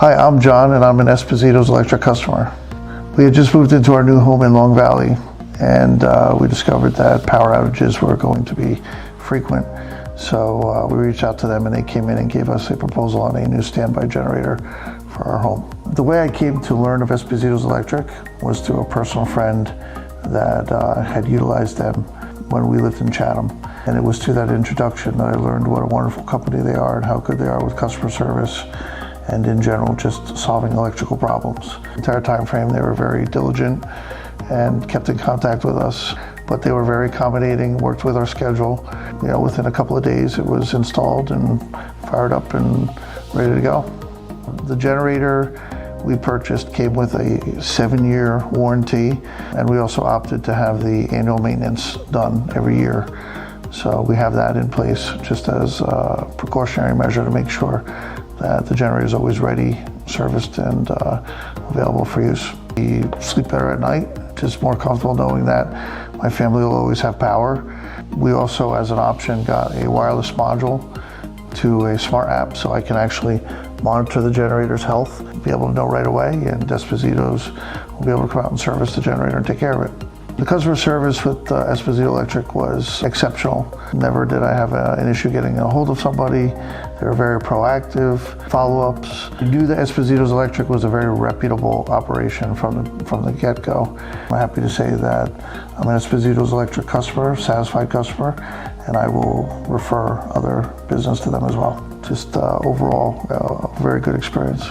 Hi, I'm John and I'm an Esposito's electric customer. We had just moved into our new home in Long Valley and we discovered that power outages were going to be frequent. So we reached out to them and they came in and gave us a proposal on a new standby generator for our home. The way I came to learn of Esposito's Electric was through a personal friend that had utilized them when we lived in Chatham. And it was through that introduction that I learned what a wonderful company they are and how good they are with customer service and in general just solving electrical problems. The entire time frame they were very diligent and kept in contact with us, but they were very accommodating, worked with our schedule. You know, within a couple of days it was installed and fired up and ready to go. The generator we purchased came with a 7-year warranty, and we also opted to have the annual maintenance done every year. So we have that in place just as a precautionary measure to make sure that the generator is always ready, serviced, and available for use. We sleep better at night, just more comfortable knowing that my family will always have power. We also, as an option, got a wireless module to a smart app so I can actually monitor the generator's health, be able to know right away, and Esposito's will be able to come out and service the generator and take care of it. The customer service with Esposito Electric was exceptional. Never did I have an issue getting a hold of somebody. They were very proactive, follow-ups. I knew that Esposito's Electric was a very reputable operation from the get-go. I'm happy to say that I'm an Esposito's Electric customer, satisfied customer, and I will refer other business to them as well. Just overall, a very good experience.